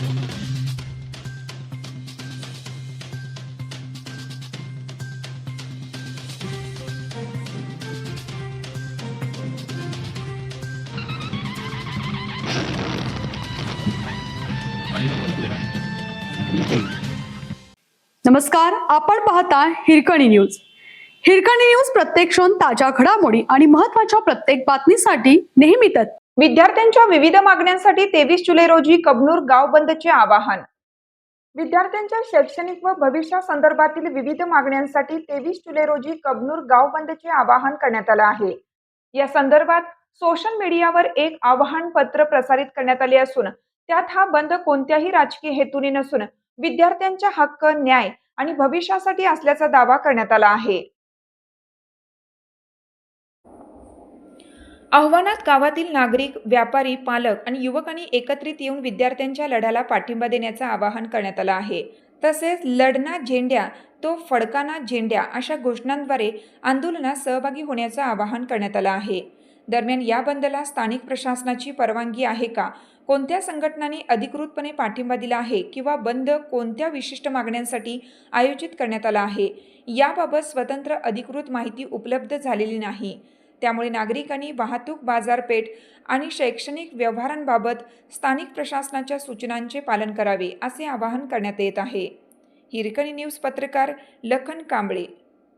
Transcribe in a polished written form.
नमस्कार, आपण पाहता हिरकणी न्यूज. हिरकणी न्यूज प्रत्येक क्षण ताज्या घडामोडी आणि महत्त्वाच्या प्रत्येक बातमीसाठी नेहमी तत्पर. विद्यार्थ्यांच्या विविध मागण्यांसाठी 23 जुलै रोजी कबनूर गाव बंदचे आवाहन. विद्यार्थ्यांच्या शैक्षणिक व भविष्यासंदर्भातील विविध मागण्यांसाठी 23 जुलै रोजी कबनूर गाव बंदचे आवाहन करण्यात आले आहे. या संदर्भात सोशल मीडियावर एक आवाहन पत्र प्रसारित करण्यात आले असून त्यात हा बंद कोणत्याही राजकीय हेतूने नसून विद्यार्थ्यांच्या हक्क, न्याय आणि भविष्यासाठी असल्याचा दावा करण्यात आला आहे. आव्हानात गावातील नागरिक, व्यापारी, पालक आणि युवकांनी एकत्रित येऊन विद्यार्थ्यांच्या लढ्याला पाठिंबा देण्याचं आवाहन करण्यात आलं आहे. तसेच लढना झेंड्या तो फडकाना झेंड्या अशा घोषणांद्वारे आंदोलनात सहभागी होण्याचं आवाहन करण्यात आलं आहे. दरम्यान या बंदला स्थानिक प्रशासनाची परवानगी आहे का, कोणत्या संघटनांनी अधिकृतपणे पाठिंबा दिला आहे किंवा बंद कोणत्या विशिष्ट मागण्यांसाठी आयोजित करण्यात आला आहे याबाबत स्वतंत्र अधिकृत माहिती उपलब्ध झालेली नाही. त्यामुळे नागरिकांनी वाहतूक, बाजारपेठ आणि शैक्षणिक व्यवहारांबाबत स्थानिक प्रशासनाच्या सूचनांचे पालन करावे असे आवाहन करण्यात येत आहे. हिरकणी न्यूज पत्रकार लखन कांबळे.